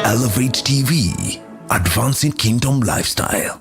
Elevate TV, advancing kingdom lifestyle.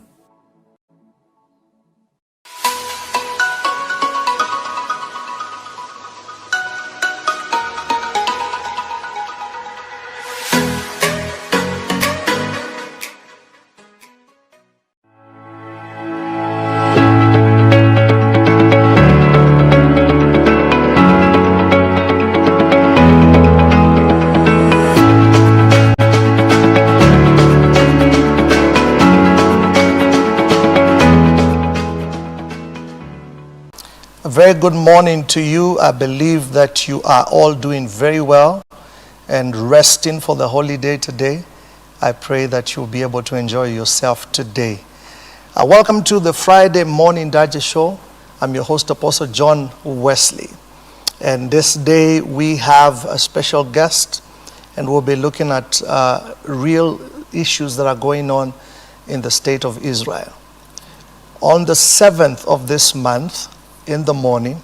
Very good morning to you. I believe that you are all doing very well and resting for the holiday today. I pray that you'll be able to enjoy yourself today. Welcome to the Friday Morning Digest Show. I'm your host, Apostle John Wesley. And this day we have a special guest, and we'll be looking at real issues that are going on in the state of Israel. On the 7th of this month, in the morning,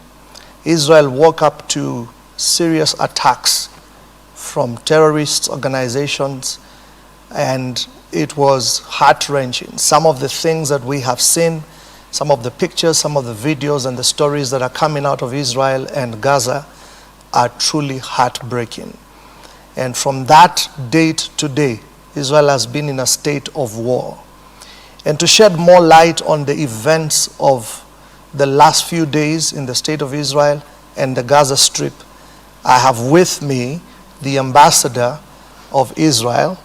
Israel woke up to serious attacks from terrorist organizations, and it was heart-wrenching. Some of the things that we have seen, some of the pictures, some of the videos and the stories that are coming out of Israel and Gaza are truly heartbreaking. And from that date to today, Israel has been in a state of war. And to shed more light on the events of the last few days in the state of Israel and the Gaza Strip, I have with me the ambassador of Israel,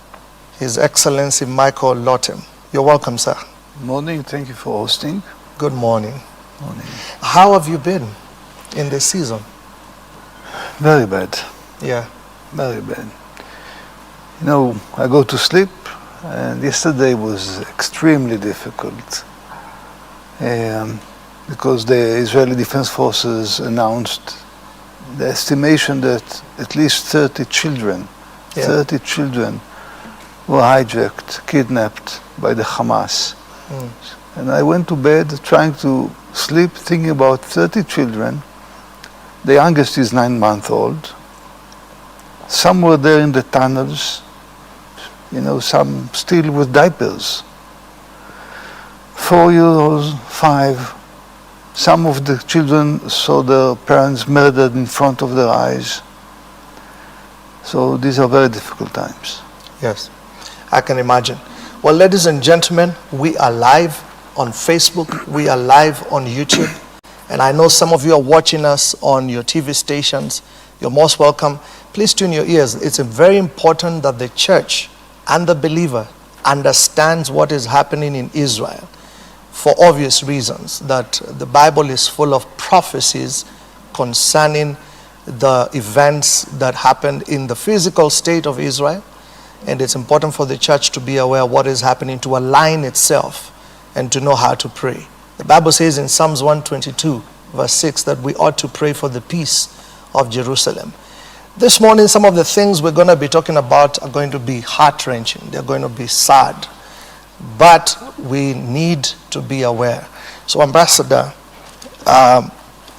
His Excellency Michael Lotem. You're welcome, sir. Morning. Thank you for hosting. Good morning. Morning. How have you been in this season? Very bad. Yeah. Very bad. You know, I go to sleep, and yesterday was extremely difficult. Because the Israeli Defense Forces announced the estimation that at least 30 children were hijacked, kidnapped by the Hamas. And I went to bed trying to sleep, thinking about 30 children. The youngest is 9-month-old. Some were there in the tunnels, you know, some still with diapers. 4-year-olds, 5. Some of the children saw their parents murdered in front of their eyes. So these are very difficult times. Yes, I can imagine. Well, ladies and gentlemen, we are live on Facebook. We are live on YouTube. And I know some of you are watching us on your TV stations. You're most welcome. Please tune your ears. It's very important that the church and the believer understands what is happening in Israel, for obvious reasons, that the Bible is full of prophecies concerning the events that happened in the physical state of Israel. And it's important for the church to be aware of what is happening, to align itself and to know how to pray. The Bible says in Psalms 122, verse 6, that we ought to pray for the peace of Jerusalem. This morning, some of the things we're going to be talking about are going to be heart-wrenching. They're going to be sad. But we need to be aware. So, Ambassador, I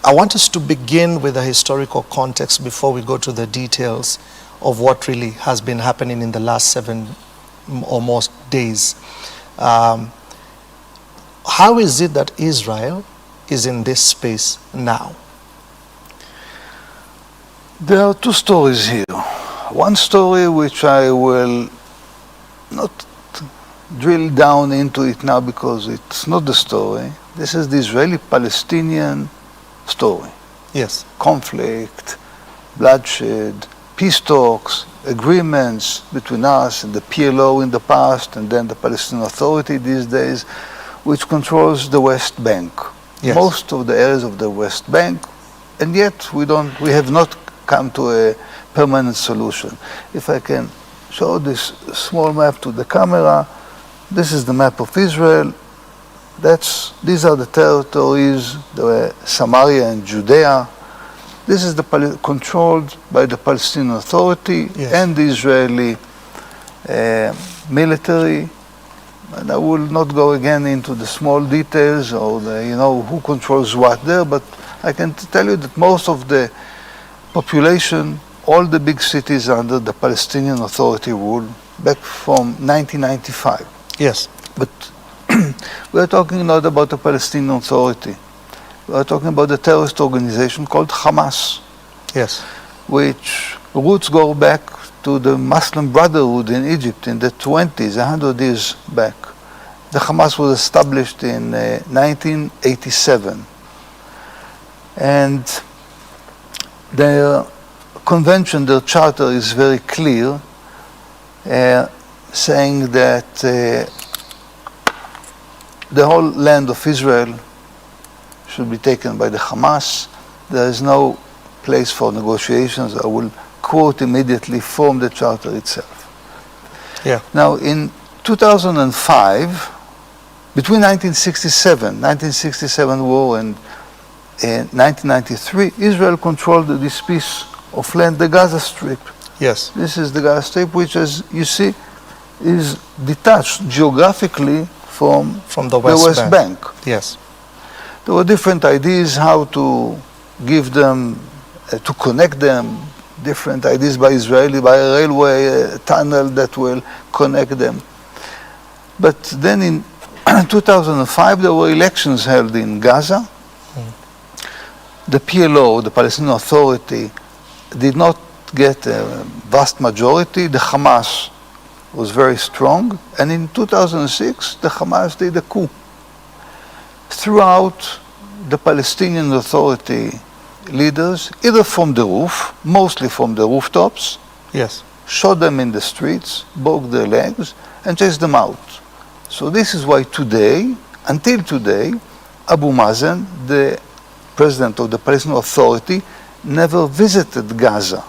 want us to begin with a historical context before we go to the details of what really has been happening in the last 7 or more days. How is it that Israel is in this space now? There are 2 stories here. One story which I will not drill down into it now because it's not the story. This is the Israeli-Palestinian story. Yes. Conflict, bloodshed, peace talks, agreements between us and the PLO in the past, and then the Palestinian Authority these days, which controls the West Bank. Yes. Most of the areas of the West Bank, and yet we have not come to a permanent solution. If I can show this small map to the camera, this is the map of Israel. These are the territories, Samaria and Judea. This is controlled by the Palestinian Authority. Yes. And the Israeli military. And I will not go again into the small details or who controls what there, but I can tell you that most of the population, all the big cities are under the Palestinian Authority rule. back from 1995. Yes. But we are talking not about the Palestinian Authority. We are talking about a terrorist organization called Hamas, Yes. which roots go back to the Muslim Brotherhood in Egypt in the 20s, 100 years back. The Hamas was established in 1987. And their convention, their charter is very clear, saying that the whole land of Israel should be taken by the Hamas. There is no place for negotiations. I will quote immediately from the charter itself. Yeah. Now, in 2005, between 1967 war and 1993, Israel controlled this piece of land, the Gaza Strip. Yes. This is the Gaza Strip, which, as you see, is detached geographically from From the West Bank. Yes. There were different ideas how to give them, to connect them, different ideas by Israeli, by a railway, a tunnel that will connect them. But then in 2005, there were elections held in Gaza. The PLO, the Palestinian Authority, did not get a vast majority. The Hamas was very strong. And in 2006, the Hamas did a coup. Throughout, the Palestinian Authority leaders, either from the roof, mostly from the rooftops, Yes. shot them in the streets, broke their legs, and chased them out. So this is why today, until today, Abu Mazen, the president of the Palestinian Authority, never visited Gaza.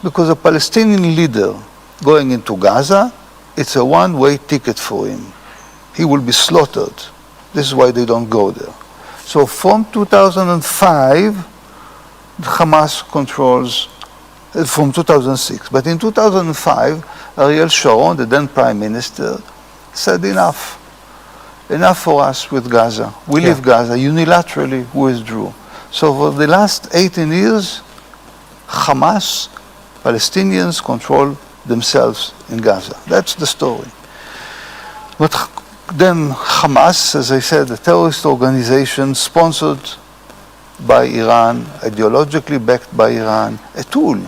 Because a Palestinian leader going into Gaza, it's a one-way ticket for him. He will be slaughtered. This is why they don't go there. So from 2005, Hamas controls, from 2006. But in 2005, Ariel Sharon, the then prime minister, said enough. Enough for us with Gaza. We leave Gaza, unilaterally withdrew. So for the last 18 years, Hamas, Palestinians control themselves in Gaza. That's the story. But then Hamas, as I said, a terrorist organization sponsored by Iran, ideologically backed by Iran, a tool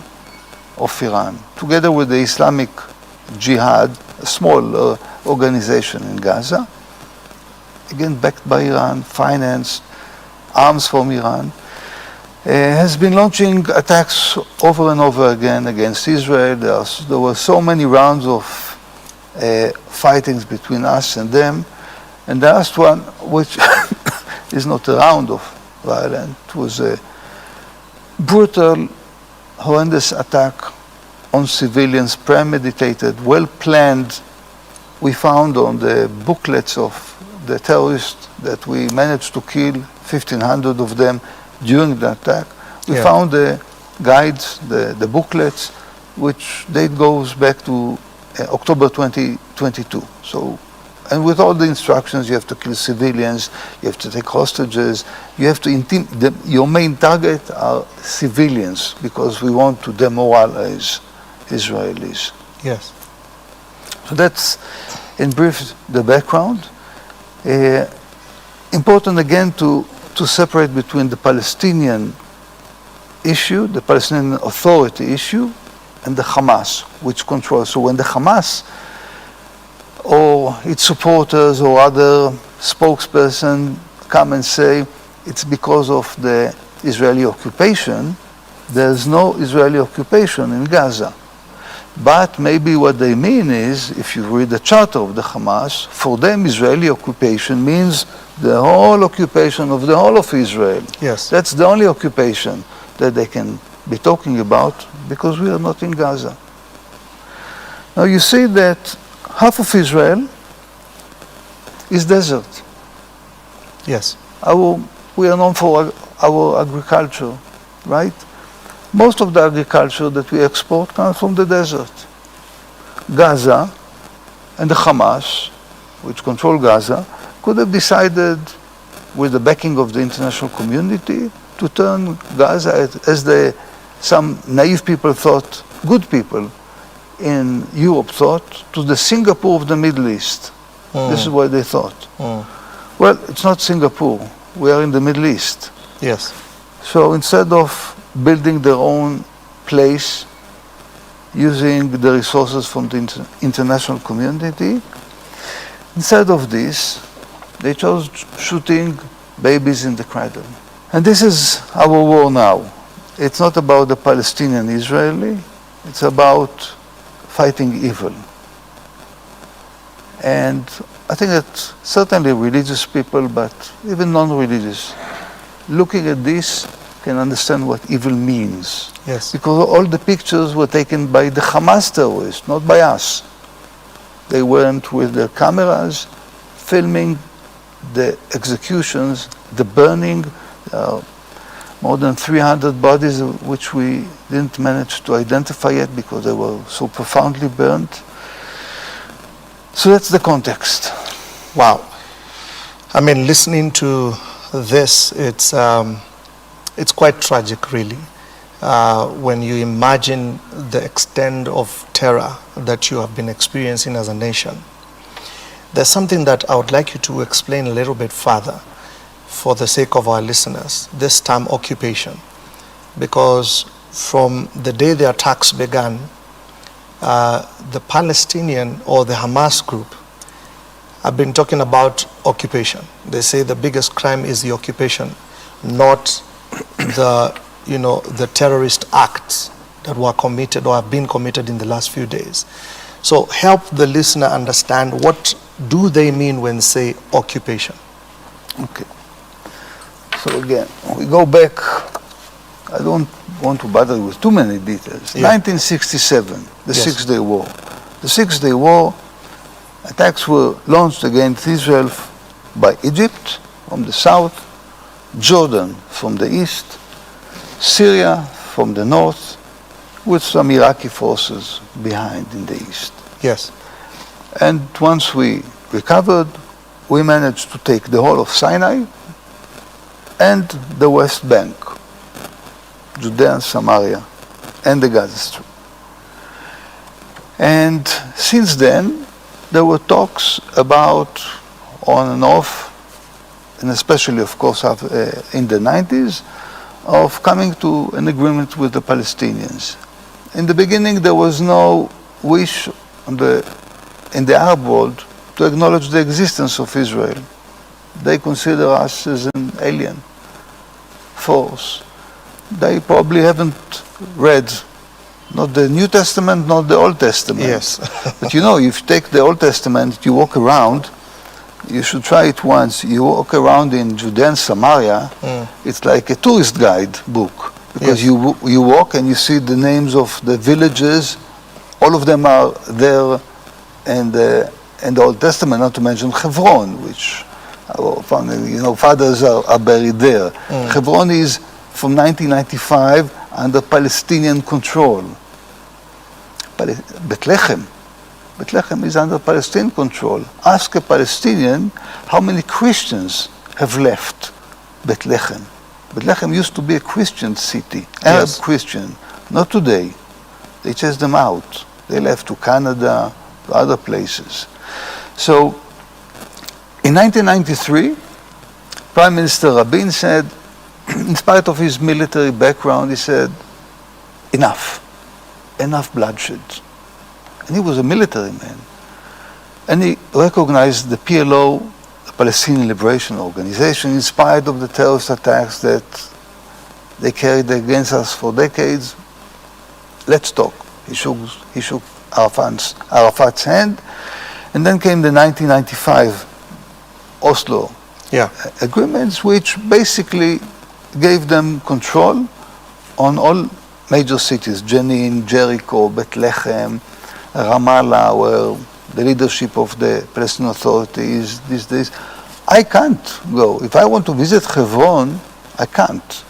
of Iran, together with the Islamic Jihad, a small organization in Gaza, again backed by Iran, financed, arms from Iran, has been launching attacks over and over again against Israel. There were so many rounds of fightings between us and them. And the last one, which is not a round of violence, was a brutal, horrendous attack on civilians, premeditated, well-planned. We found on the booklets of the terrorists that we managed to kill 1,500 of them during the attack. We found the guides, the booklets, which date goes back to October 2022. So, and with all the instructions, you have to kill civilians, you have to take hostages, you have to your main target are civilians, because we want to demoralize Israelis. Yes. So that's, in brief, the background. Important again to separate between the Palestinian issue, the Palestinian Authority issue, and the Hamas, which controls. So when the Hamas or its supporters or other spokesperson come and say it's because of the Israeli occupation, there's no Israeli occupation in Gaza. But maybe what they mean is, if you read the charter of the Hamas, for them Israeli occupation means the whole occupation of the whole of Israel. Yes. That's the only occupation that they can be talking about, because we are not in Gaza. Now you see that half of Israel is desert. Yes. We are known for our agriculture, right? Most of the agriculture that we export comes from the desert. Gaza and the Hamas, which control Gaza, could have decided, with the backing of the international community, to turn Gaza, as some naive people thought, good people, in Europe thought, to the Singapore of the Middle East. This is what they thought. Well, it's not Singapore. We are in the Middle East. Yes. So instead of building their own place, using the resources from the international community, instead of this, they chose shooting babies in the cradle. And this is our war now. It's not about the Palestinian-Israeli, it's about fighting evil. And I think that certainly religious people, but even non-religious, looking at this can understand what evil means. Yes. Because all the pictures were taken by the Hamas terrorists, not by us. They went with their cameras, filming the executions, the burning, more than 300 bodies which we didn't manage to identify yet because they were so profoundly burnt. So that's the context. Wow. I mean, listening to this, it's quite tragic, really, when you imagine the extent of terror that you have been experiencing as a nation. There's something that I would like you to explain a little bit further for the sake of our listeners, this term occupation. Because from the day the attacks began, the Palestinian or the Hamas group have been talking about occupation. They say the biggest crime is the occupation, not the terrorist acts that were committed or have been committed in the last few days. So help the listener understand, what do they mean when say occupation? Okay. So again, we go back, I don't want to bother with too many details. Yeah. 1967, the Yes. Six-Day War. The Six-Day War, attacks were launched against Israel by Egypt from the south, Jordan from the east, Syria from the north, with some Iraqi forces behind in the east. Yes. And once we recovered, we managed to take the whole of Sinai and the West Bank, Judea and Samaria, and the Gaza Strip. And since then, there were talks about, on and off, and especially, of course, in the 90s, of coming to an agreement with the Palestinians. In the beginning, there was no wish in the Arab world to acknowledge the existence of Israel. They consider us as an alien force. They probably haven't read not the New Testament, not the Old Testament. Yes. But if you take the Old Testament, you walk around, you should try it once. You walk around in Judea and Samaria, it's like a tourist guide book. Because Yes. you walk and you see the names of the villages, all of them are there in the Old Testament, not to mention Hebron, which our fathers are buried there. Hebron is from 1995 under Palestinian control. Bethlehem is under Palestinian control. Ask a Palestinian how many Christians have left Bethlehem. Bethlehem used to be a Christian city, Arab Yes. Christian. Not today. They chased them out. They left to Canada, to other places. So, in 1993, Prime Minister Rabin said, in spite of his military background, he said, enough bloodshed. And he was a military man. And he recognized the PLO, the Palestinian Liberation Organization, in spite of the terrorist attacks that they carried against us for decades. Let's talk. He shook Arafat's hand. And then came the 1995 Oslo agreements, which basically gave them control on all major cities, Jenin, Jericho, Bethlehem, Ramallah, where the leadership of the Palestinian Authority is these days. I can't go. If I want to visit Hebron, I can't.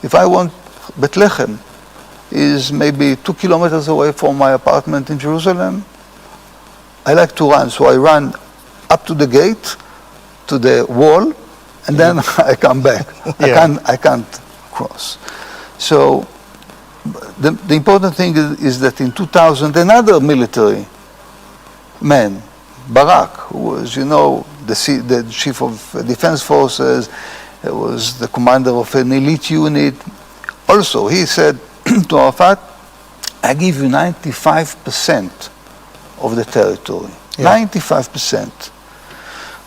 If I want, Bethlehem is maybe 2 kilometers away from my apartment in Jerusalem. I like to run, so I run up to the gate, to the wall, and then I come back. I can't cross. So the important thing is that in 2000, another military man, Barak, who was, the chief of defense forces, was the commander of an elite unit. Also, he said to Arafat, I give you 95% of the territory. Yeah. 95%.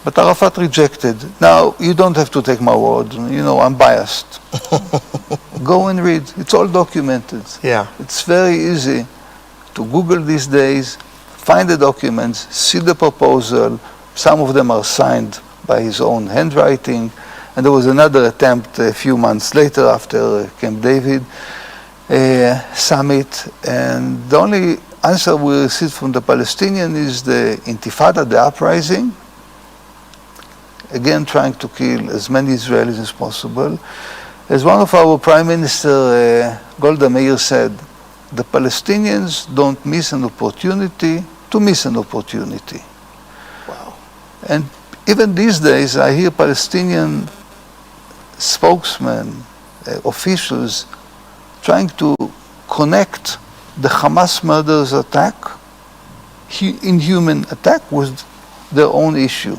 But Arafat rejected. Now, you don't have to take my word. I'm biased. Go and read. It's all documented. Yeah. It's very easy to Google these days, find the documents, see the proposal. Some of them are signed by his own handwriting. And there was another attempt a few months later after Camp David summit. And the only answer we received from the Palestinian is the Intifada, the uprising. Again, trying to kill as many Israelis as possible. As one of our Prime Minister, Golda Meir, said, the Palestinians don't miss an opportunity to miss an opportunity. Wow. And even these days, I hear Palestinian spokesmen, officials, trying to connect the Hamas murderers attack, inhuman attack, with their own issue.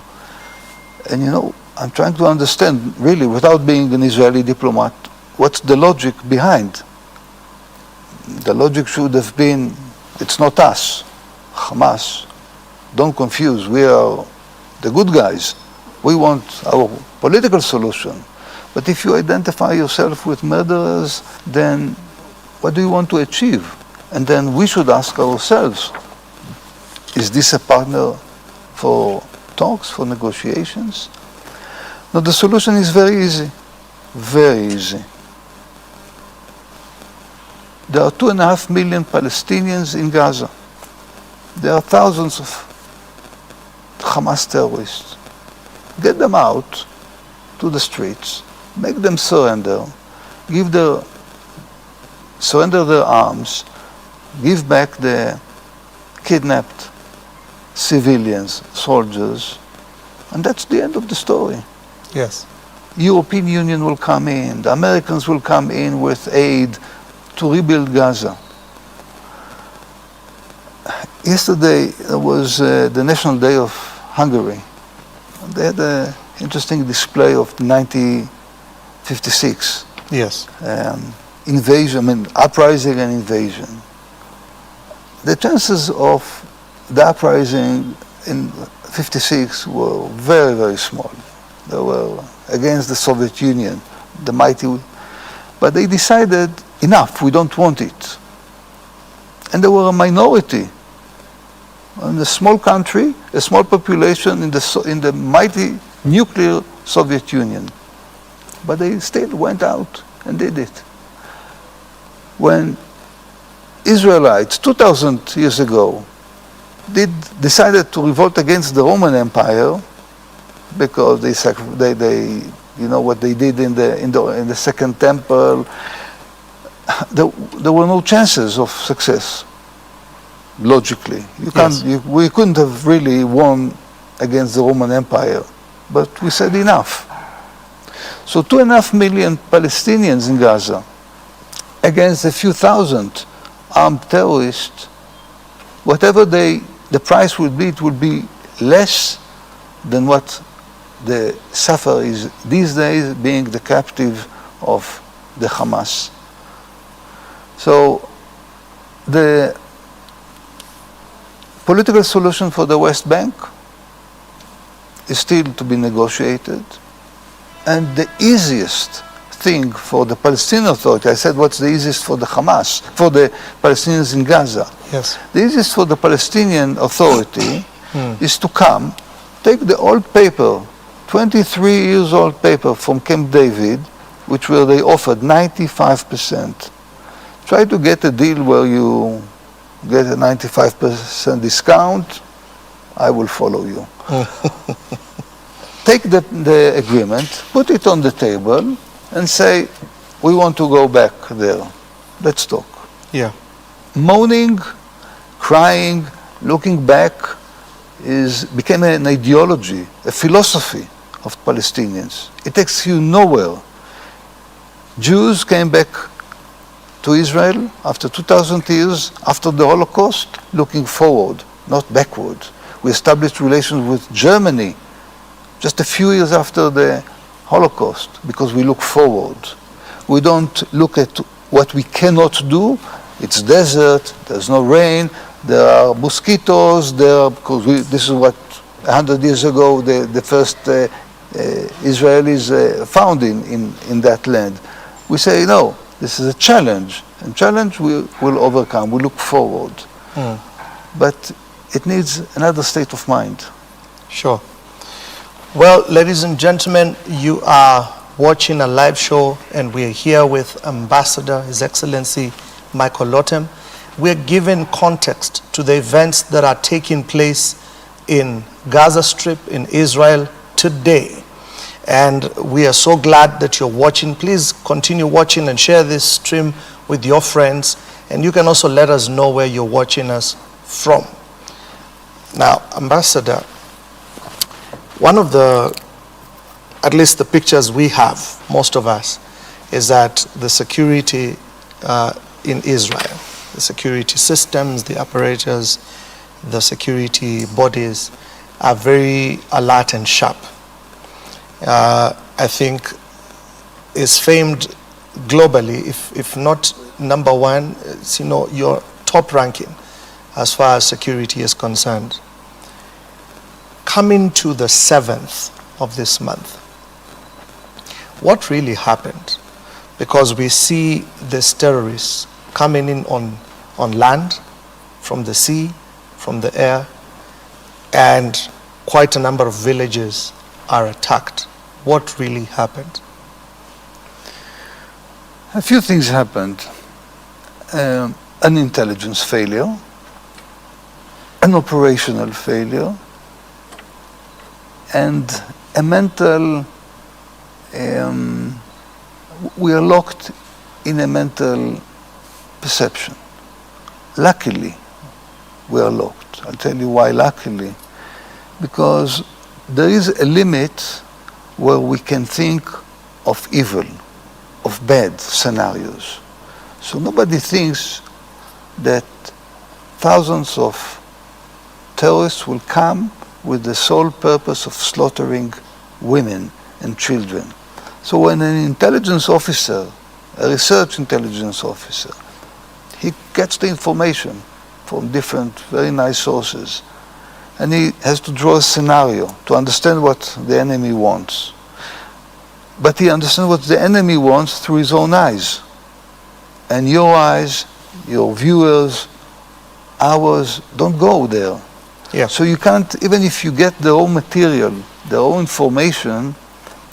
And I'm trying to understand, really, without being an Israeli diplomat, what's the logic behind. The logic should have been, it's not us, Hamas. Don't confuse, we are the good guys. We want our political solution. But if you identify yourself with murderers, then what do you want to achieve? And then we should ask ourselves, is this a partner for talks, for negotiations? Now, the solution is very easy, very easy. There are 2.5 million Palestinians in Gaza. There are thousands of Hamas terrorists. Get them out to the streets, make them surrender, surrender their arms, give back the kidnapped civilians, soldiers, and that's the end of the story. Yes. European Union will come in, the Americans will come in with aid to rebuild Gaza. Yesterday was the National Day of Hungary. They had an interesting display of 1956. Yes. Invasion, uprising and invasion. The chances of the uprising in 56 were very, very small. They were against the Soviet Union, the mighty, but they decided, enough, we don't want it. And they were a minority. In a small country, a small population in the mighty nuclear Soviet Union. But they still went out and did it. When Israelites, 2,000 years ago, decided to revolt against the Roman Empire, because they what they did in the Second Temple, there were no chances of success. Logically, we couldn't have really won against the Roman Empire, but we said enough. So 2.5 million Palestinians in Gaza against a few thousand armed terrorists, whatever the price would be, it would be less than what the sufferer is these days, being the captive of the Hamas. So the political solution for the West Bank is still to be negotiated. And the easiest thing for the Palestinian Authority, I said what's the easiest for the Hamas, for the Palestinians in Gaza. Yes. The easiest for the Palestinian Authority is to come, take the old paper, 23 years old paper from Camp David, which where they offered 95%. Try to get a deal where you get a 95% discount, I will follow you. Take the agreement, put it on the table, and say, we want to go back there. Let's talk. Yeah. Moaning, crying, looking back became an ideology, a philosophy of Palestinians. It takes you nowhere. Jews came back to Israel after 2,000 years, after the Holocaust, looking forward, not backward. We established relations with Germany just a few years after the Holocaust because we look forward. We don't look at what we cannot do. It's desert, there's no rain, there are mosquitoes, because this is what 100 years ago the first Israelis found in that land. We say, no, this is a challenge, and challenge we will overcome. We look forward. But it needs another state of mind. Sure. Well, ladies and gentlemen, you are watching a live show, and we are here with Ambassador, His Excellency Michael Lotem. We're giving context to the events that are taking place in Gaza Strip, in Israel today. And we are so glad that you're watching. Please continue watching and share this stream with your friends. And you can also let us know where you're watching us from. Now, Ambassador, one of the, at least the pictures we have, most of us, is that the security in Israel, the security systems, the apparatus, the security bodies are very alert and sharp. I think is famed globally, if not number one, it's, your top ranking as far as security is concerned. Coming to the 7th of this month, what really happened? Because we see these terrorists coming in on land, from the sea, from the air, and quite a number of villages are attacked. What really happened? A few things happened. An intelligence failure, an operational failure, and a mental, we are locked in a mental perception. Luckily, we are locked. I'll tell you why luckily. Because there is a limit where we can think of evil, of bad scenarios. So nobody thinks that thousands of terrorists will come with the sole purpose of slaughtering women and children. So when an intelligence officer, a research intelligence officer, he gets the information from different very nice sources, and he has to draw a scenario to understand what the enemy wants. But he understands what the enemy wants through his own eyes. And your eyes, your viewers, ours, don't go there. Yeah. So you can't, even if you get the raw material, the raw information,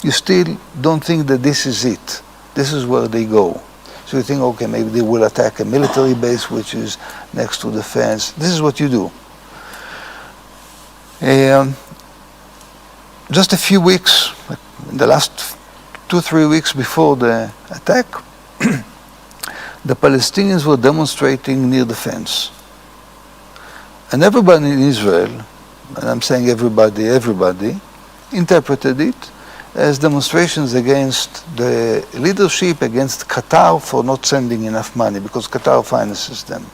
you still don't think that this is it. This is where they go. So you think, okay, maybe they will attack a military base which is next to the fence. This is what you do. Just a few weeks, in the last 2-3 weeks before the attack, the Palestinians were demonstrating near the fence. And everybody in Israel, and I'm saying everybody, interpreted it as demonstrations against the leadership, against Qatar for not sending enough money, because Qatar finances them.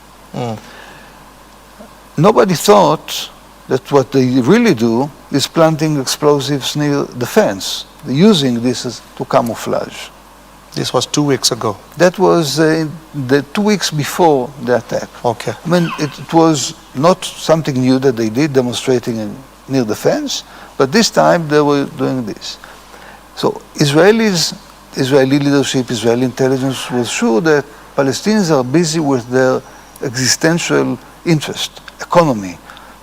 Nobody thought that what they really do is planting explosives near the fence, using this as to camouflage. This was 2 weeks ago. That was the 2 weeks before the attack. Okay. I mean, it was not something new that they did, demonstrating near the fence, but this time they were doing this. So Israeli leadership, Israeli intelligence was sure that Palestinians are busy with their existential interest, economy,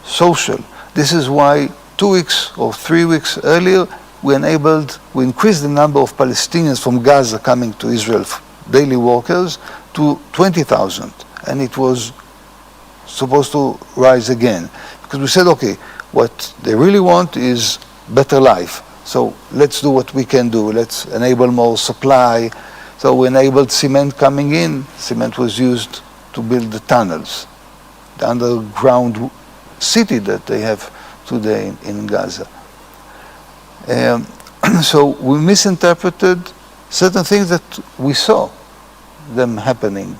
social. This is why 2 weeks or 3 weeks earlier, we increased the number of Palestinians from Gaza coming to Israel, daily workers, to 20,000. And it was supposed to rise again. Because we said, okay, what they really want is better life. So let's do what we can do. Let's enable more supply. So we enabled cement coming in. Cement was used to build the tunnels, the underground city that they have today in Gaza. So we misinterpreted certain things that we saw. them happening.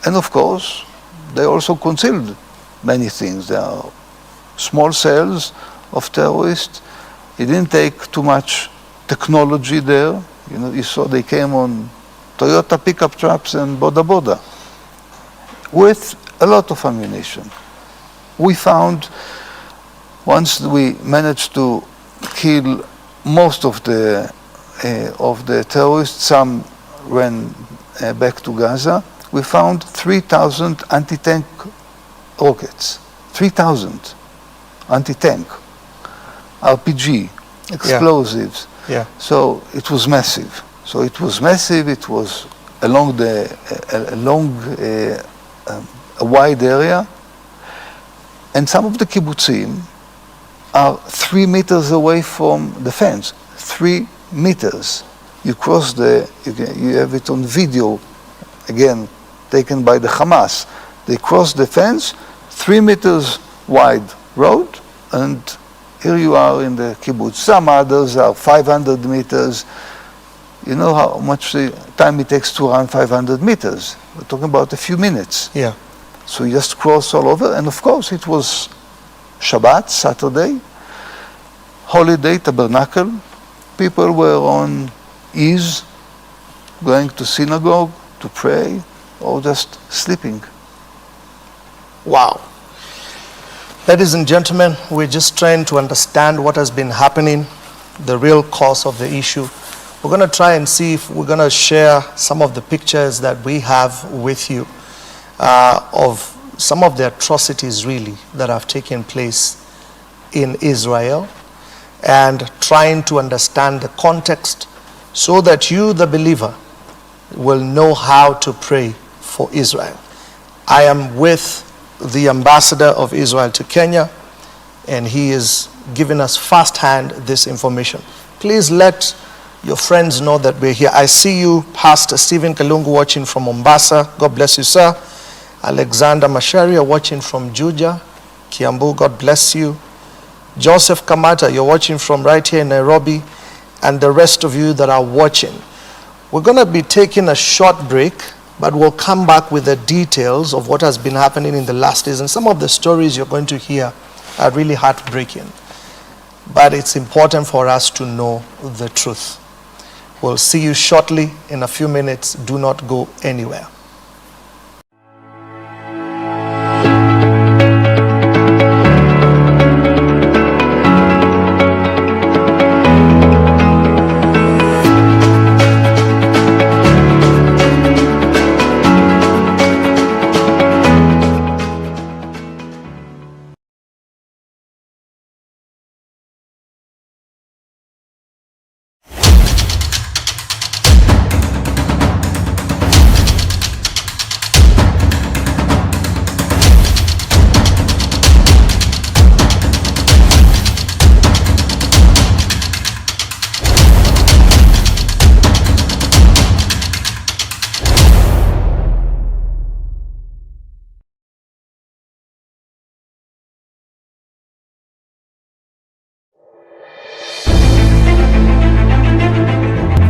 And of course, they also concealed many things. There are small cells of terrorists. It didn't take too much technology there. You know, you saw they came on Toyota pickup trucks and Boda Boda with a lot of ammunition. We found, once we managed to kill most of the terrorists, some ran back to Gaza, we found 3,000 anti-tank rockets. 3,000 anti-tank, RPG, explosives. Yeah. So it was massive. It was along a wide area. And some of the kibbutzim are 3 meters away from the fence. 3 meters. You cross you have it on video, again, taken by the Hamas. They cross the fence, 3 meters wide road, and here you are in the kibbutz. Some others are 500 meters. You know how much time it takes to run 500 meters. We're talking about a few minutes. Yeah. So you just cross all over, and of course it was Shabbat, Saturday, holiday, tabernacle. People were on ease, going to synagogue to pray, or just sleeping. Wow. Ladies and gentlemen, we're just trying to understand what has been happening, the real cause of the issue. We're going to try and see if we're going to share some of the pictures that we have with you of some of the atrocities really that have taken place in Israel, and trying to understand the context so that you, the believer, will know how to pray for Israel. I am with the ambassador of Israel to Kenya, and he is giving us firsthand this information. Please let your friends know that we're here. I see you, Pastor Stephen Kalungu, watching from Mombasa. God bless you, sir. Alexander Masharia, watching from Juja, Kiambu. God bless you. Joseph Kamata, you're watching from right here in Nairobi, and the rest of you that are watching. We're going to be taking a short break, but we'll come back with the details of what has been happening in the last days. And some of the stories you're going to hear are really heartbreaking. But it's important for us to know the truth. We'll see you shortly in a few minutes. Do not go anywhere.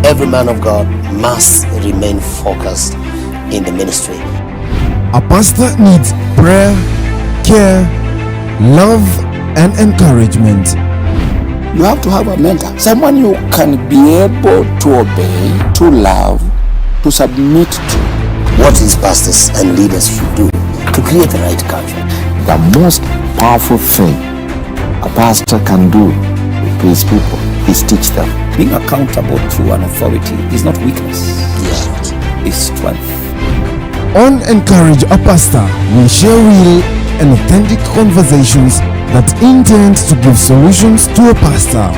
Every man of God must remain focused in the ministry. A pastor needs prayer, care, love, and encouragement. You have to have a mentor, someone you can be able to obey, to love, to submit to. What these pastors and leaders should do to create the right culture. The most powerful thing a pastor can do to his people is teach them. Being accountable to an authority is not weakness, it's strength. On Encourage a Pastor, we share real and authentic conversations that intend to give solutions to a pastor.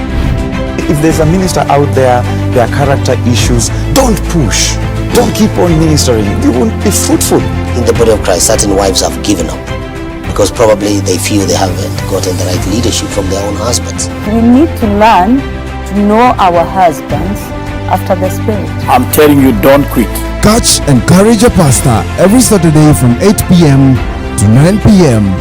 If there's a minister out there are character issues, don't push. Don't keep on ministering. You won't be fruitful. In the body of Christ, certain wives have given up because probably they feel they haven't gotten the right leadership from their own husbands. We need to learn to know our husbands after the Spirit. I'm telling you, don't quit. Catch Encourage a Pastor every Saturday from 8 p.m. to 9 p.m.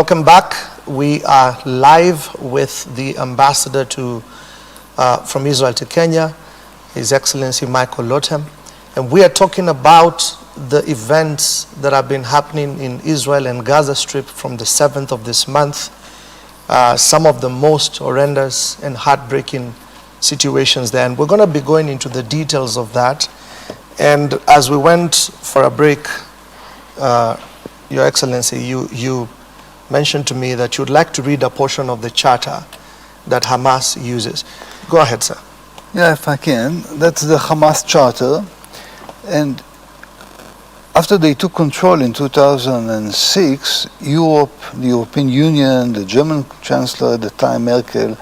Welcome back. We are live with the ambassador from Israel to Kenya, His Excellency Michael Lotem, and we are talking about the events that have been happening in Israel and Gaza Strip from the 7th of this month. Some of the most horrendous and heartbreaking situations there, and we're going to be going into the details of that. And as we went for a break, Your Excellency, you mentioned to me that you'd like to read a portion of the charter that Hamas uses. Go ahead, sir. Yeah, if I can. That's the Hamas charter. And after they took control in 2006, Europe, the European Union, the German Chancellor at the time, Merkel,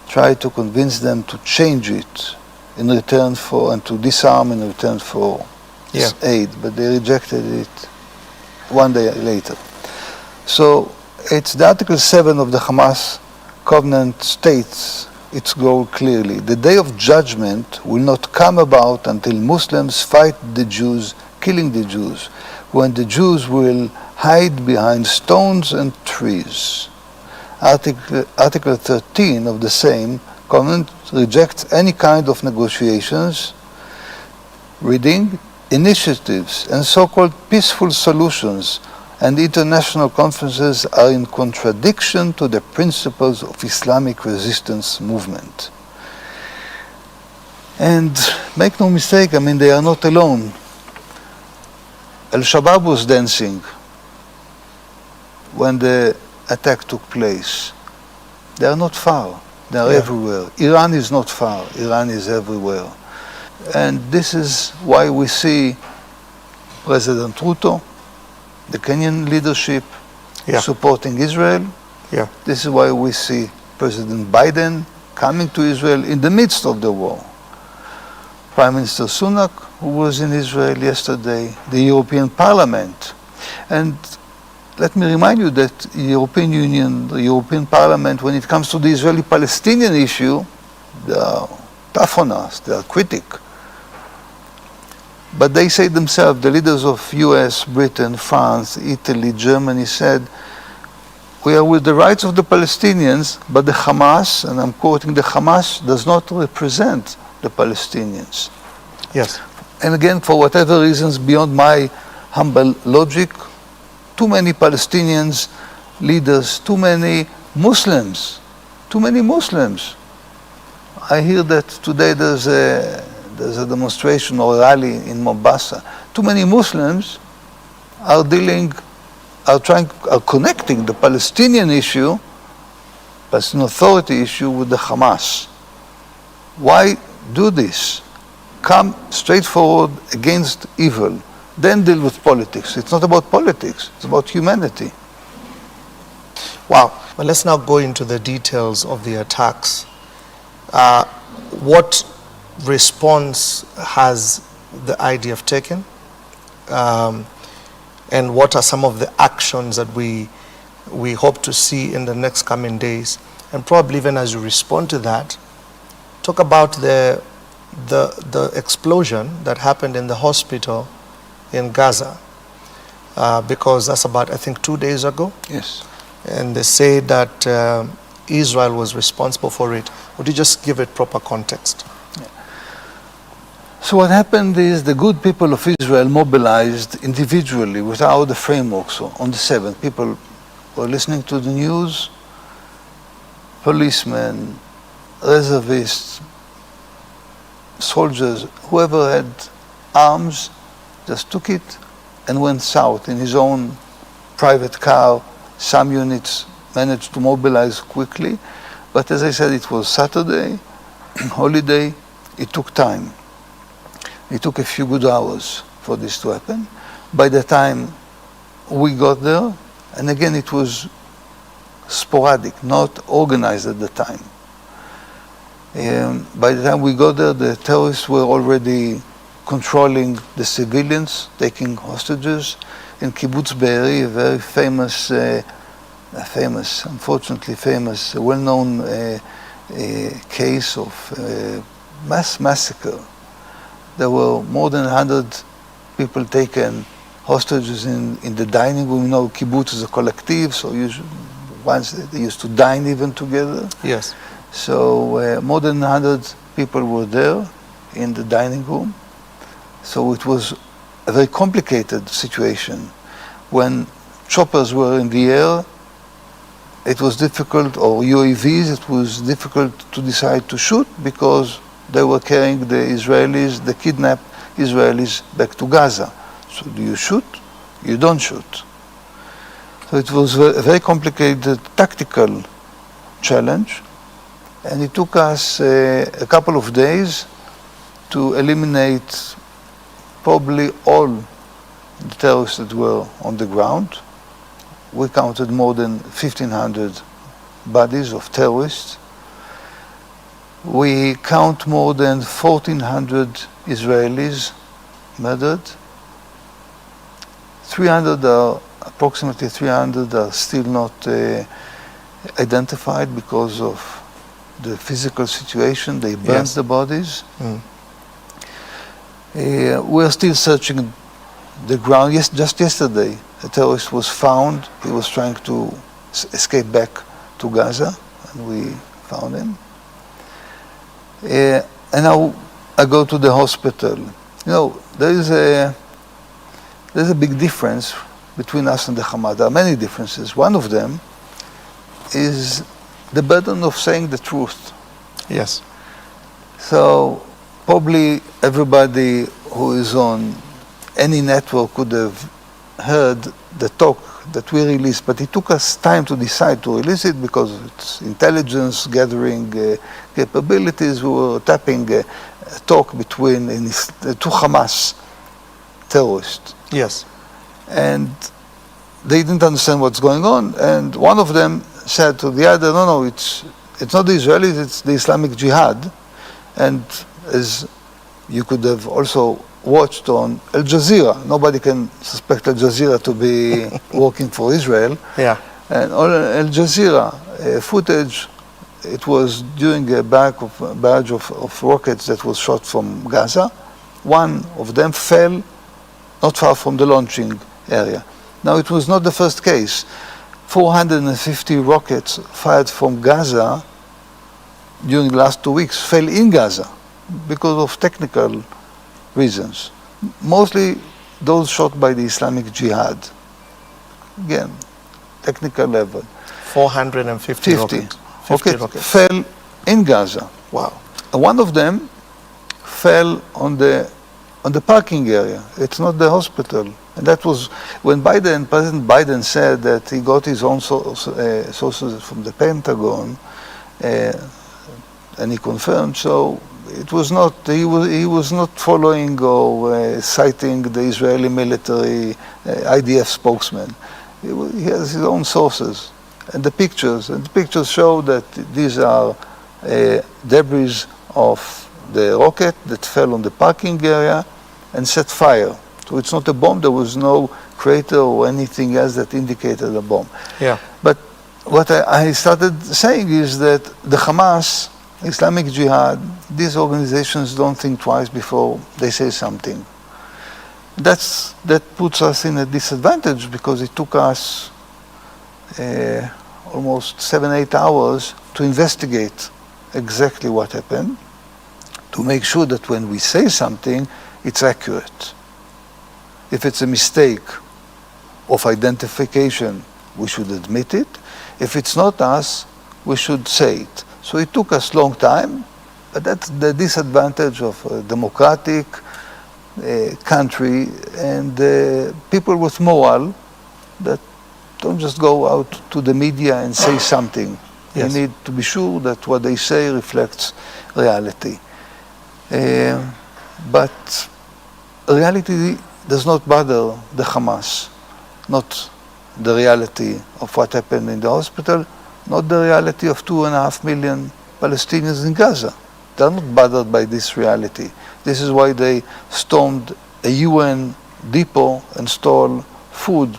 tried to convince them to change it in return for, and to disarm in return for aid, but they rejected it one day later. So it's the Article 7 of the Hamas Covenant states its goal clearly. The day of judgment will not come about until Muslims fight the Jews, killing the Jews, when the Jews will hide behind stones and trees. Article 13 of the same covenant rejects any kind of negotiations, reading, initiatives and so-called peaceful solutions and international conferences are in contradiction to the principles of Islamic resistance movement. And make no mistake, I mean, they are not alone. Al-Shabaab was dancing when the attack took place. They are not far, they are everywhere. Iran is not far, Iran is everywhere. And this is why we see President Ruto, the Kenyan leadership, supporting Israel. This is why we see President Biden coming to Israel in the midst of the war. Prime Minister Sunak, who was in Israel yesterday, the European Parliament. And let me remind you that the European Union, the European Parliament, when it comes to the Israeli-Palestinian issue, they are tough on us, they are critical. But they say themselves, the leaders of US, Britain, France, Italy, Germany said, we are with the rights of the Palestinians, but the Hamas, and I'm quoting, the Hamas does not represent the Palestinians. Yes. And again, for whatever reasons beyond my humble logic, too many Palestinians leaders, too many Muslims. I hear that today there's a demonstration or rally in Mombasa. Too many Muslims are connecting the Palestinian issue, Palestinian Authority issue, with the Hamas. Why do this? Come straightforward against evil, then deal with politics. It's not about politics, it's about humanity. Wow. Well, let's now go into the details of the attacks. What response has the IDF taken? And what are some of the actions that we hope to see in the next coming days? And probably even as you respond to that, talk about the explosion that happened in the hospital in Gaza, because that's about, I think, 2 days ago. Yes. And they say that Israel was responsible for it. Would you just give it proper context? So what happened is the good people of Israel mobilized individually without the framework. So on the 7th, people were listening to the news, policemen, reservists, soldiers, whoever had arms, just took it and went south in his own private car. Some units managed to mobilize quickly, but as I said, it was Saturday, holiday, it took time. It took a few good hours for this to happen. By the time we got there, and again it was sporadic, not organized at the time. By the time we got there, the terrorists were already controlling the civilians, taking hostages. In Kibbutz Be'eri, a very unfortunately famous, well-known case of mass massacre. There were more than 100 people taken hostages in the dining room. You know, kibbutz is a collective, so once they used to dine even together. Yes. So more than 100 people were there in the dining room. So it was a very complicated situation. When choppers were in the air, it was difficult, or UAVs, it was difficult to decide to shoot because they were carrying the Israelis, the kidnapped Israelis back to Gaza. So do you shoot? You don't shoot. So it was a very complicated tactical challenge, and it took us a couple of days to eliminate probably all the terrorists that were on the ground. We counted more than 1,500 bodies of terrorists. We count more than 1,400 Israelis murdered. Approximately 300 are still not identified because of the physical situation. They burned the bodies. We're still searching the ground. Yes, just yesterday, a terrorist was found. He was trying to escape back to Gaza, and we found him. And now I go to the hospital. You know, there's a big difference between us and the Hamas. There are many differences. One of them is the burden of saying the truth. Yes. So probably everybody who is on any network could have heard the talk that we released, but it took us time to decide to release it because it's intelligence gathering capabilities. We were tapping a talk between two Hamas terrorists. Yes. And they didn't understand what's going on, and one of them said to the other, no, it's not the Israelis, it's the Islamic Jihad. And as you could have also watched on Al Jazeera, nobody can suspect Al Jazeera to be working for Israel. Yeah. And on Al Jazeera footage, it was during a barrage of rockets that was shot from Gaza. One of them fell not far from the launching area. Now, it was not the first case. 450 rockets fired from Gaza during the last 2 weeks fell in Gaza because of technical reasons. Mostly those shot by the Islamic Jihad. Again, technical level. 450 rockets. 50 rockets fell in Gaza. Wow. And one of them fell on the parking area. It's not the hospital. And that was when President Biden said that he got his own sources from the Pentagon, and he confirmed. So it was not, he was not following or citing the Israeli military IDF spokesman. He has his own sources. And the pictures show that these are debris of the rocket that fell on the parking area and set fire. So it's not a bomb. There was no crater or anything else that indicated a bomb. Yeah. But what I started saying is that the Hamas, Islamic Jihad, these organizations don't think twice before they say something. That puts us in a disadvantage because it took us almost 7-8 hours to investigate exactly what happened, to make sure that when we say something, it's accurate. If it's a mistake of identification, we should admit it. If it's not us, we should say it. So it took us a long time, but that's the disadvantage of a democratic country and people with moral that don't just go out to the media and say something. Yes. They need to be sure that what they say reflects reality. But reality does not bother the Hamas, not the reality of what happened in the hospital, not the reality of 2.5 million Palestinians in Gaza. They're not bothered by this reality. This is why they stormed a UN depot and stole food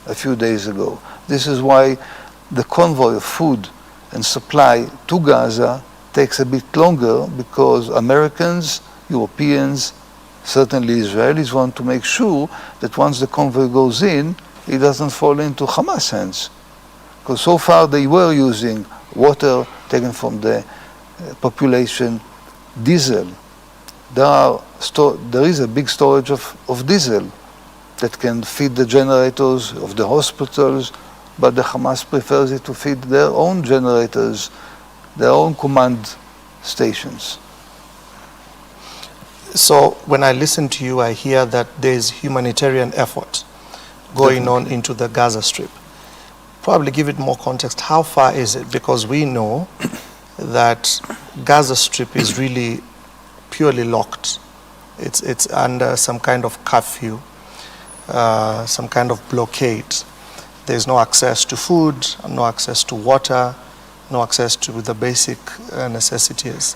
a few days ago. This is why the convoy of food and supply to Gaza takes a bit longer, because Americans, Europeans, certainly Israelis want to make sure that once the convoy goes in, it doesn't fall into Hamas hands. Because so far they were using water taken from the population, diesel. There is a big storage of diesel that can feed the generators of the hospitals, but the Hamas prefers it to feed their own generators, their own command stations. So when I listen to you, I hear that there is humanitarian effort going on into the Gaza Strip. Probably give it more context. How far is it? Because we know that Gaza Strip is really purely locked. It's under some kind of curfew, some kind of blockade. There's no access to food, no access to water, no access to the basic necessities.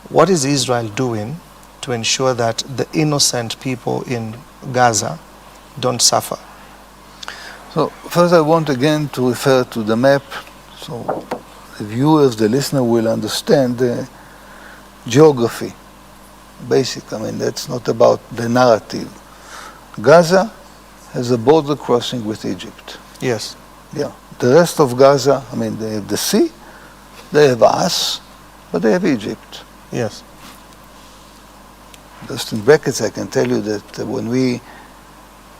What is Israel doing to ensure that the innocent people in Gaza don't suffer? So first I want again to refer to the map, so the viewers, the listener will understand the geography. Basic, I mean, that's not about the narrative. Gaza has a border crossing with Egypt. Yes. Yeah. The rest of Gaza, I mean, they have the sea, they have us, but they have Egypt. Yes. Just in brackets, I can tell you that when we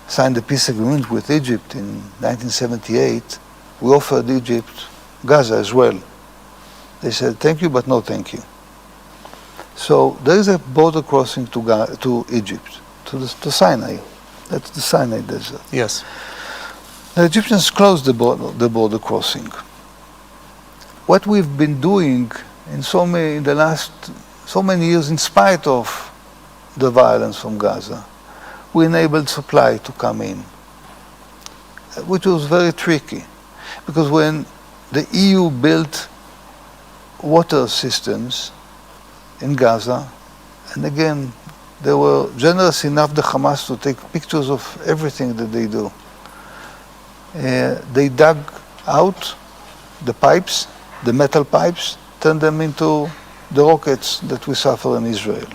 signed the peace agreement with Egypt in 1978, we offered Egypt Gaza as well. They said, thank you, but no thank you. So there is a border crossing to Egypt, to Sinai. That's the Sinai Desert. Yes. The Egyptians closed the border crossing. What we've been doing in the last so many years, in spite of the violence from Gaza, we enabled supply to come in, which was very tricky. Because when the EU built water systems in Gaza, and again, they were generous enough, the Hamas, to take pictures of everything that they do. They dug out the pipes, the metal pipes, turned them into the rockets that we suffer in Israel.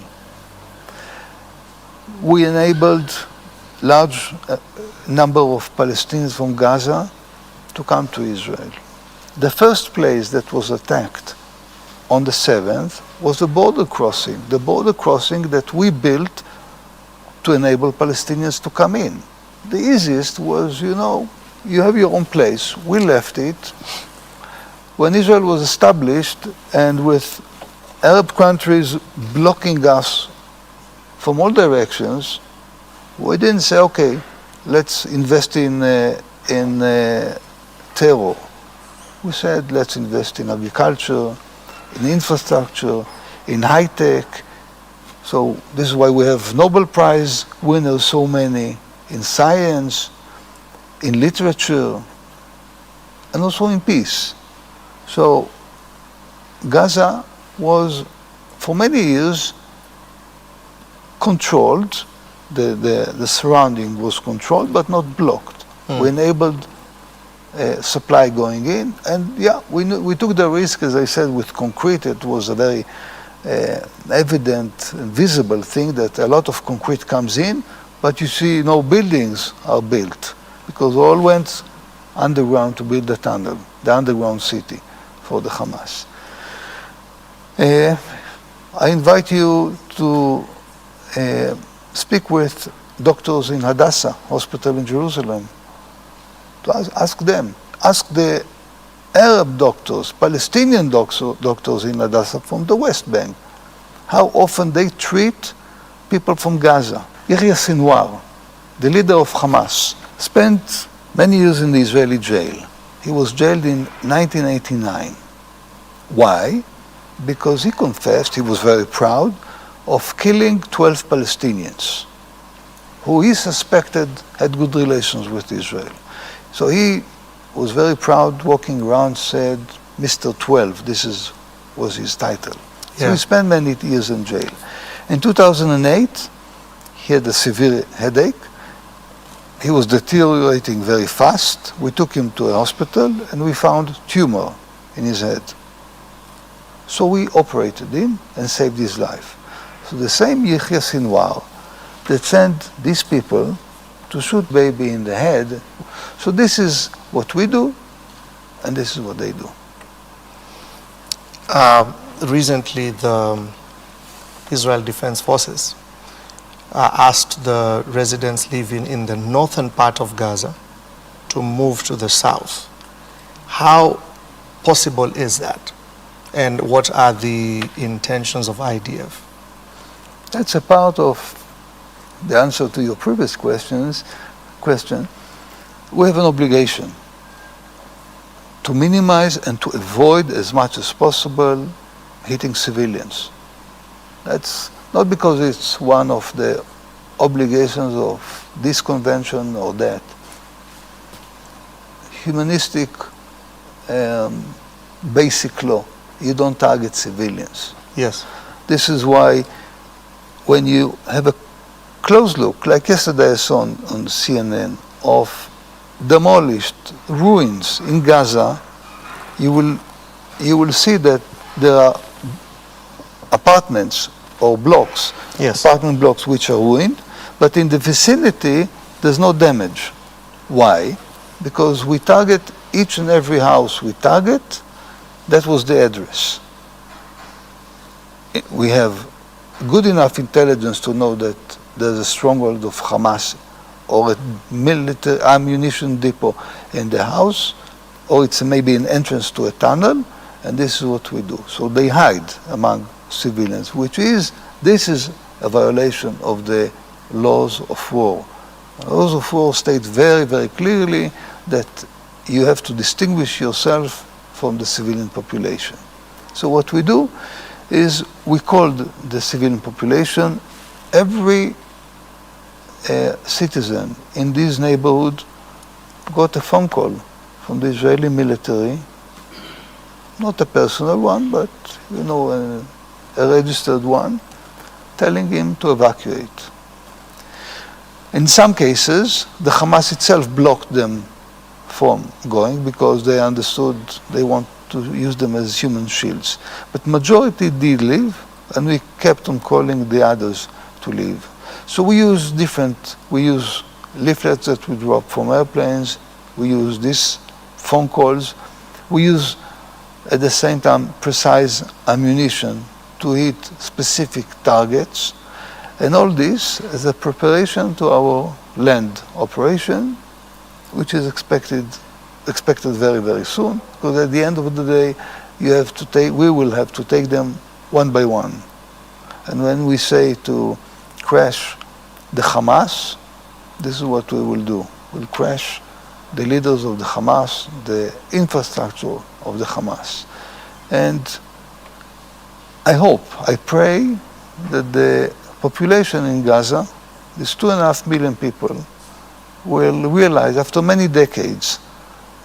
We enabled large number of Palestinians from Gaza to come to Israel. The first place that was attacked on the 7th was the border crossing that we built to enable Palestinians to come in. The easiest was, you have your own place. We left it. When Israel was established, and with Arab countries blocking us from all directions, we didn't say, okay, let's invest in terror. We said, let's invest in agriculture, in infrastructure, in high tech. So this is why we have Nobel Prize winners, so many, in science, in literature, and also in peace. So Gaza was, for many years, controlled. The surrounding was controlled, but not blocked. We enabled supply going in, and we took the risk, as I said, with concrete. It was a very evident and visible thing that a lot of concrete comes in, but you see no buildings are built, because all went underground to build the tunnel, the underground city for the Hamas. I invite you to speak with doctors in Hadassah Hospital in Jerusalem, to ask them. Ask the Arab doctors, Palestinian doctors in Hadassah from the West Bank, how often they treat people from Gaza. Yahya Sinwar, the leader of Hamas, spent many years in the Israeli jail. He was jailed in 1989. Why? Because he confessed, he was very proud, of killing 12 Palestinians who he suspected had good relations with Israel. So he was very proud, walking around, said, Mr. 12, was his title. So he spent many years in jail. In 2008, he had a severe headache. He was deteriorating very fast. We took him to a hospital and we found tumor in his head. So we operated him and saved his life. So the same Yahya Sinwar that sent these people to shoot baby in the head. So this is what we do, And this is what they do. Recently, the Israel Defense Forces asked the residents living in the northern part of Gaza to move to the south. How possible is that? And what are the intentions of IDF? That's a part of the answer to your previous question. We have an obligation to minimize and to avoid as much as possible hitting civilians. That's not because it's one of the obligations of this convention or that. Humanistic basic law, you don't target civilians. Yes. This is why when you have a close look, like yesterday I saw on CNN, of demolished ruins in Gaza, you will see that there are apartments or blocks, Yes. apartment blocks which are ruined, but in the vicinity there's no damage. Why? Because we target each and every house we target, that was the address. We have good enough intelligence to know that there's a stronghold of Hamas or a military ammunition depot in the house, or it's maybe an entrance to a tunnel, and this is what we do. So they hide among civilians, this is a violation of the laws of war. Laws of war state very, very clearly that you have to distinguish yourself from the civilian population. So what we do is we called the civilian population. Every citizen in this neighborhood got a phone call from the Israeli military, not a personal one, but a registered one, telling him to evacuate. In some cases, the Hamas itself blocked them from going because they understood they want to use them as human shields. But majority did leave, and we kept on calling the others to leave. So we use leaflets that we drop from airplanes, we use these phone calls, we use at the same time precise ammunition to hit specific targets, and all this as a preparation to our land operation, which is expected very, very soon, because at the end of the day, we will have to take them one by one. And when we say to crash the Hamas, this is what we will do. We'll crash the leaders of the Hamas, the infrastructure of the Hamas. And I pray that the population in Gaza, these 2.5 million people, will realize after many decades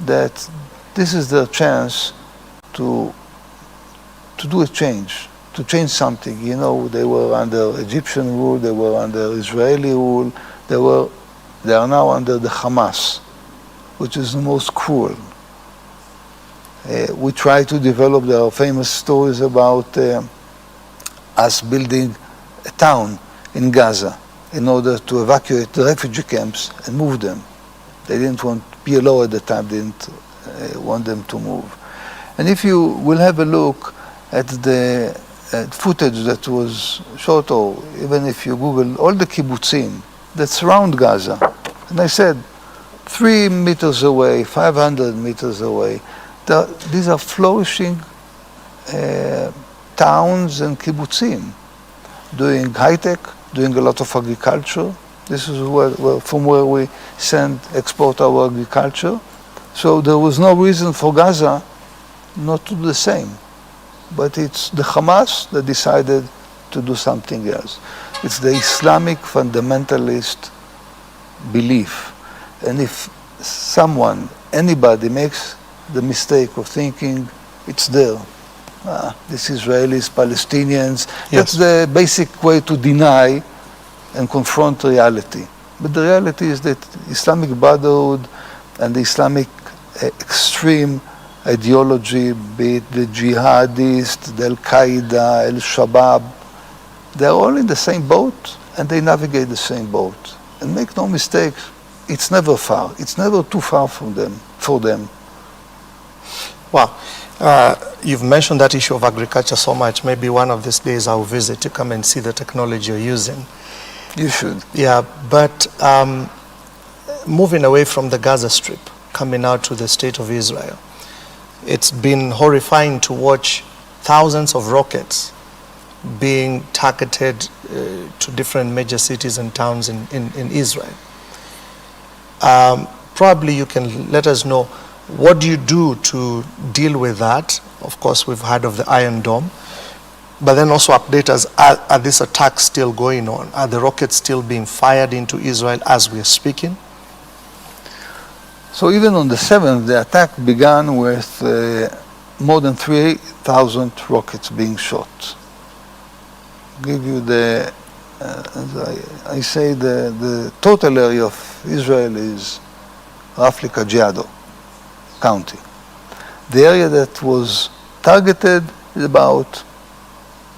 that this is their chance to do a change, to change something. They were under Egyptian rule, they were under Israeli rule, they are now under the Hamas, which is the most cruel. We try to develop, there are famous stories about us building a town in Gaza in order to evacuate the refugee camps and move them. They didn't want, PLO at the time didn't want them to move. And if you will have a look at the footage that was shot, or even if you Google all the kibbutzim that surround Gaza, and I said 3 meters away, 500 meters away, these are flourishing towns and kibbutzim, doing high-tech, doing a lot of agriculture. This is from where we export our agriculture. So there was no reason for Gaza not to do the same. But it's the Hamas that decided to do something else. It's the Islamic fundamentalist belief. And if anybody makes the mistake of thinking it's there, these Israelis, Palestinians, Yes. That's the basic way to deny and confront reality. But the reality is that Islamic Brotherhood and the Islamic extreme ideology, be it the jihadists, the Al-Qaeda, Al-Shabaab, they're all in the same boat and they navigate the same boat. And make no mistake, it's never far. It's never too far for them. Wow. You've mentioned that issue of agriculture so much. Maybe one of these days I'll visit to come and see the technology you're using. You should. Yeah, but moving away from the Gaza Strip, coming out to the state of Israel, it's been horrifying to watch thousands of rockets being targeted to different major cities and towns in Israel. Probably you can let us know, what do you do to deal with that? Of course, we've heard of the Iron Dome, but then also update us, are these attacks still going on? Are the rockets still being fired into Israel as we are speaking? So even on the 7th, the attack began with more than 3,000 rockets being shot. Give you the, as I say, the total area of Israel is roughly Kajiado County. The area that was targeted is about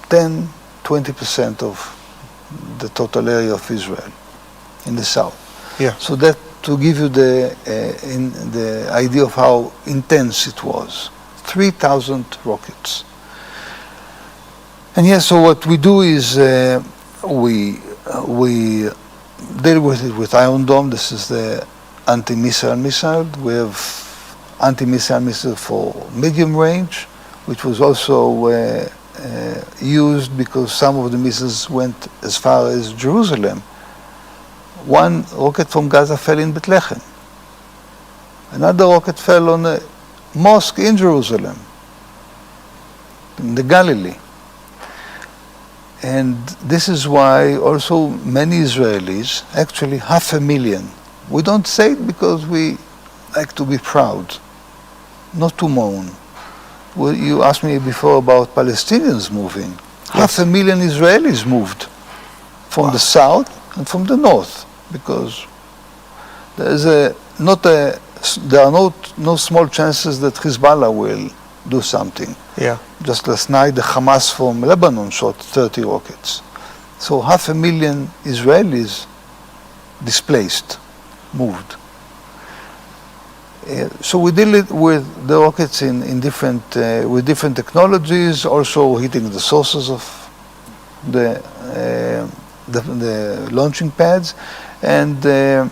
10-20% of the total area of Israel in the south. Yeah. So that to give you the idea of how intense it was. 3,000 rockets. And yes, so what we do is we deal with it with Iron Dome. This is the anti-missile missile. We have anti-missile missile for medium range, which was also used because some of the missiles went as far as Jerusalem. One rocket from Gaza fell in Bethlehem. Another rocket fell on a mosque in Jerusalem, in the Galilee. And this is why also many Israelis, actually 500,000, we don't say it because we like to be proud, not to moan. Well, you asked me before about Palestinians moving. Yes. 500,000 Israelis moved from the south and from the north, because there are no small chances that Hezbollah will do something. Yeah. Just last night, the Hamas from Lebanon shot 30 rockets. So 500,000 Israelis displaced, moved. So we deal it with the rockets in different with different technologies, also hitting the sources of the launching pads, and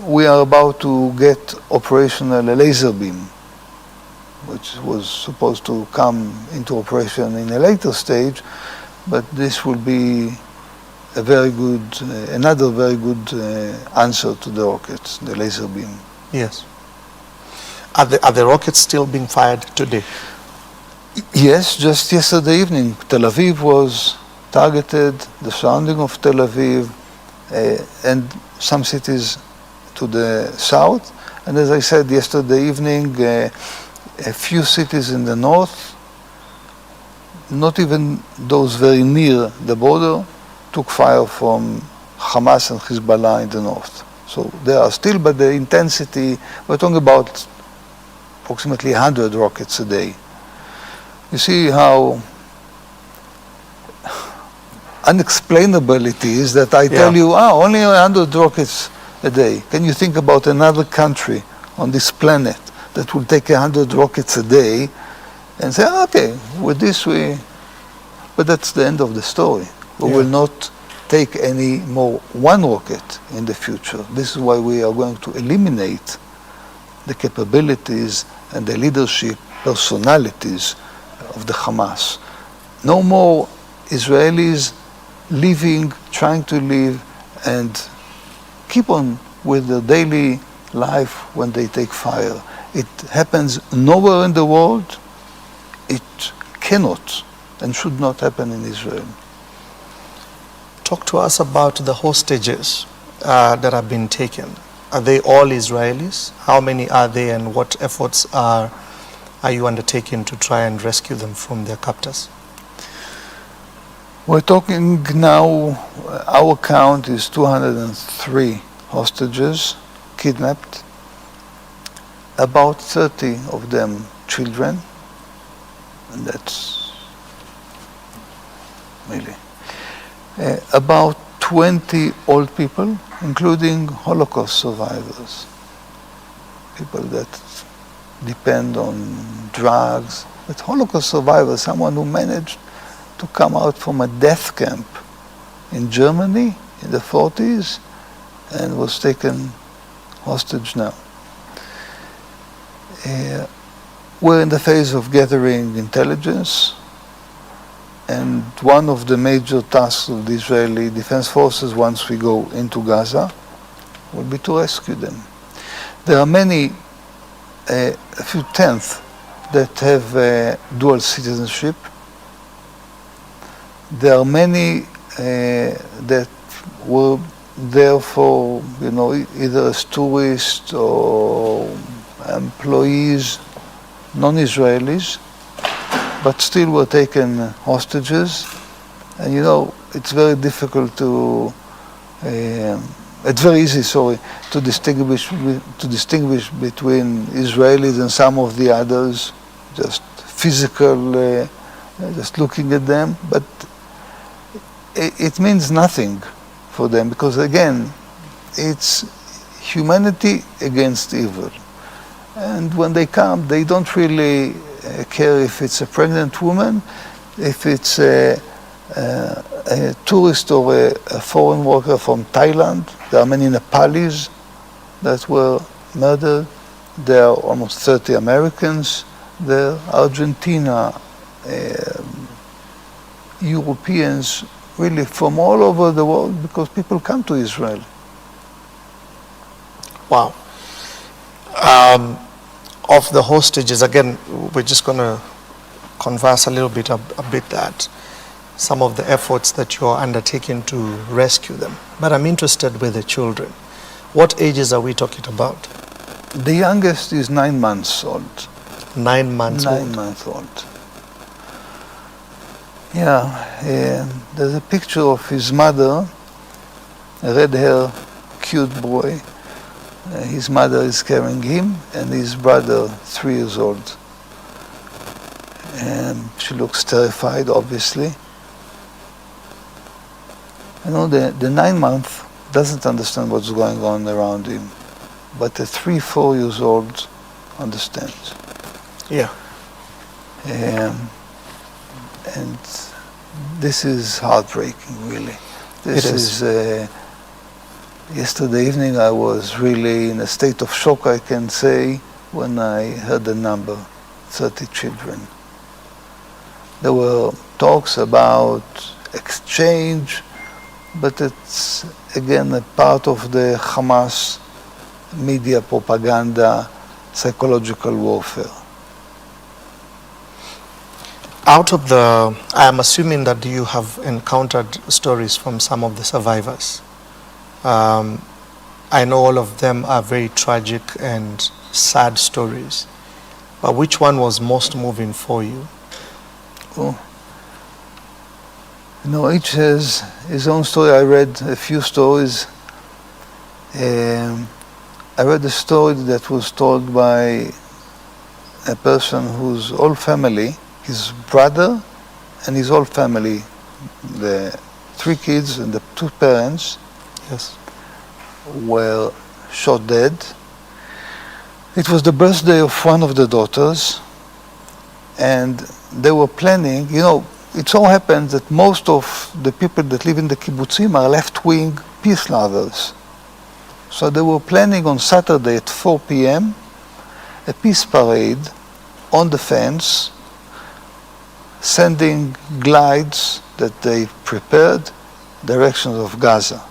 we are about to get operational a laser beam, which was supposed to come into operation in a later stage, but this will be a very good, another very good answer to the rockets, the laser beam. Yes. Are the rockets still being fired today? Yes, just yesterday evening, Tel Aviv was targeted, the surrounding of Tel Aviv, and some cities to the south. And as I said yesterday evening, a few cities in the north, not even those very near the border, took fire from Hamas and Hezbollah in the north. So they are still, but the intensity, we're talking about approximately 100 rockets a day. You see how unexplainable it is that I tell you, only 100 rockets a day. Can you think about another country on this planet that will take 100 rockets a day and say, okay, with this but that's the end of the story. We will not take any more one rocket in the future. This is why we are going to eliminate the capabilities and the leadership personalities of the Hamas. No more Israelis living, trying to live and keep on with their daily life when they take fire. It happens nowhere in the world. It cannot and should not happen in Israel. Talk to us about the hostages that have been taken. Are they all Israelis? How many are they, and what efforts are you undertaking to try and rescue them from their captors? We're talking now, our count is 203 hostages kidnapped, about 30 of them children, and that's really about 20 old people, including Holocaust survivors, people that depend on drugs. But Holocaust survivor, someone who managed to come out from a death camp in Germany in the 40s and was taken hostage now. We're in the phase of gathering intelligence, and one of the major tasks of the Israeli Defense Forces once we go into Gaza will be to rescue them. There are many, a few tenths that have dual citizenship. There are many that were there for, either as tourists or employees, non-Israelis, but still were taken hostages. And it's very difficult to, it's very easy, to distinguish between Israelis and some of the others, just physical, just looking at them. But it means nothing for them, because again, it's humanity against evil. And when they come, they don't really care if it's a pregnant woman, if it's a tourist or a foreign worker from Thailand. There are many Nepalis that were murdered. There are almost 30 Americans there, Argentina, Europeans, really from all over the world, because people come to Israel. Wow. Of the hostages, again, we're just going to converse a little bit about that, some of the efforts that you're undertaking to rescue them. But I'm interested with the children. What ages are we talking about? The youngest is 9 months old. 9 months old? 9 months old. Yeah, there's a picture of his mother, a red-haired, cute boy. His mother is carrying him, and his brother, 3 years old. And she looks terrified, obviously. The 9-month doesn't understand what's going on around him, but the 3-4 years old understands. Yeah. And this is heartbreaking, really. This is yesterday evening I was really in a state of shock, I can say, when I heard the number, 30 children. There were talks about exchange, but it's again a part of the Hamas media propaganda, psychological warfare. Out of the, I am assuming that you have encountered stories from some of the survivors. I know all of them are very tragic and sad stories, but which one was most moving for you? Oh, each has his own story. I read a few stories. I read a story that was told by a person whose whole family, his brother and his whole family, the 3 kids and the 2 parents, Yes. were shot dead. It was the birthday of one of the daughters, and they were planning, it so happens that most of the people that live in the kibbutzim are left-wing peace lovers. So they were planning on Saturday at 4 p.m. a peace parade on the fence, sending glides that they prepared directions of Gaza,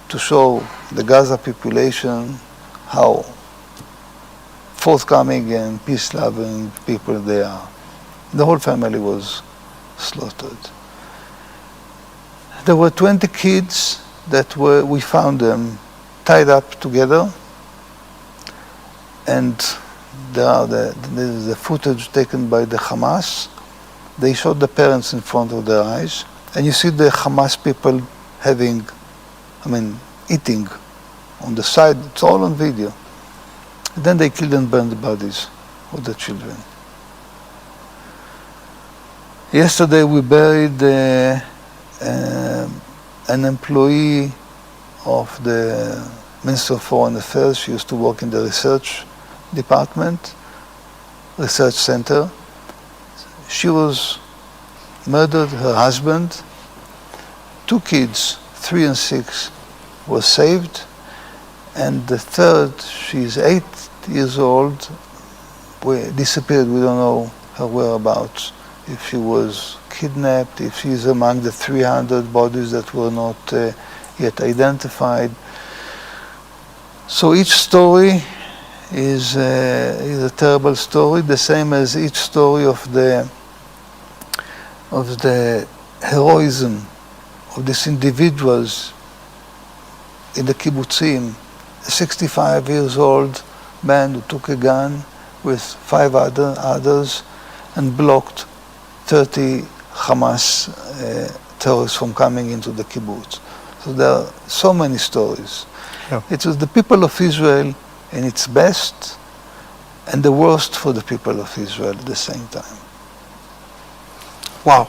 to show the Gaza population how forthcoming and peace-loving people they are. The whole family was slaughtered. There were 20 kids that we found them tied up together, and there's the footage taken by the Hamas. They shot the parents in front of their eyes, and you see the Hamas people eating on the side. It's all on video. And then they killed and burned the bodies of the children. Yesterday we buried an employee of the Ministry of Foreign Affairs. She used to work in the research department. Research Center. She was murdered, her husband, 2 kids, 3 and 6, were saved, and the third, she's 8 years old, disappeared. We don't know her whereabouts, if she was kidnapped, if she's among the 300 bodies that were not yet identified. So each story is a terrible story, the same as each story of the heroism of these individuals in the kibbutzim. A 65 years old man who took a gun with 5 others and blocked 30 Hamas terrorists from coming into the kibbutz. So there are so many stories. Yeah. It was the people of Israel in its best and the worst for the people of Israel at the same time. Wow.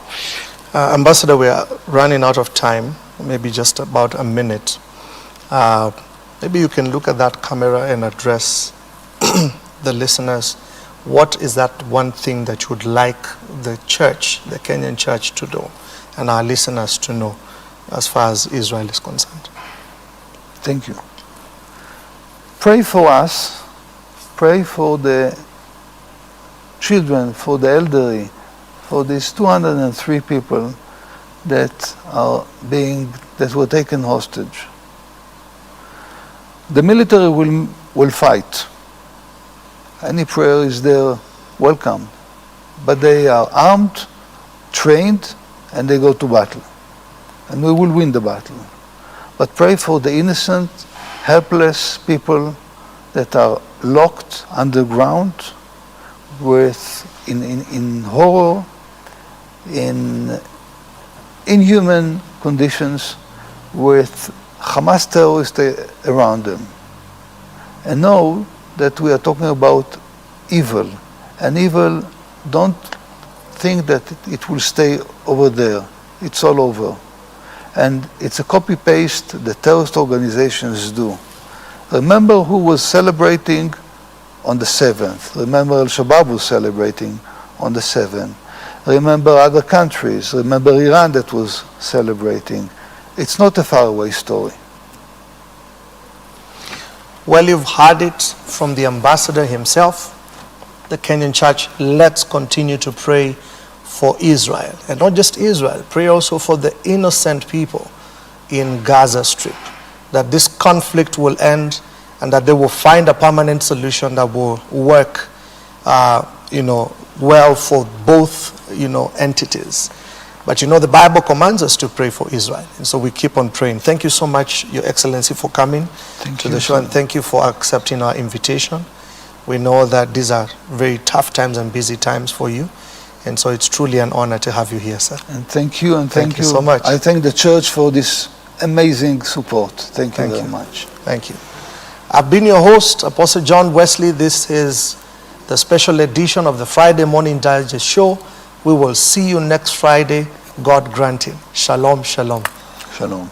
Ambassador, we are running out of time, maybe just about a minute. Maybe you can look at that camera and address the listeners. What is that one thing that you would like the church, the Kenyan church, to do and our listeners to know as far as Israel is concerned? Thank you. Pray for us, pray for the children, for the elderly, for these 203 people that were taken hostage. The military will fight. Any prayer is there, welcome. But they are armed, trained, and they go to battle. And we will win the battle. But pray for the innocent, helpless people that are locked underground in horror, in inhuman conditions, with Hamas terrorists around them. And know that we are talking about evil. And evil, don't think that it will stay over there. It's all over. And it's a copy-paste that terrorist organizations do. Remember who was celebrating on the 7th. Remember Al-Shabaab was celebrating on the 7th. Remember other countries. Remember Iran that was celebrating. It's not a faraway story. Well, you've heard it from the ambassador himself. The Kenyan church, let's continue to pray for Israel. And not just Israel, pray also for the innocent people in Gaza Strip. That this conflict will end and that they will find a permanent solution that will work well for both entities. But the Bible commands us to pray for Israel. And so we keep on praying. Thank you so much, Your Excellency, for coming to the show. And thank you for accepting our invitation. We know that these are very tough times and busy times for you. And so it's truly an honor to have you here, sir. And thank you, and thank you so much. I thank the church for this amazing support. Thank you very much. Thank you. I've been your host, Apostle John Wesley. This is the special edition of the Friday Morning Digest Show. We will see you next Friday, God granting. Shalom, shalom. Shalom.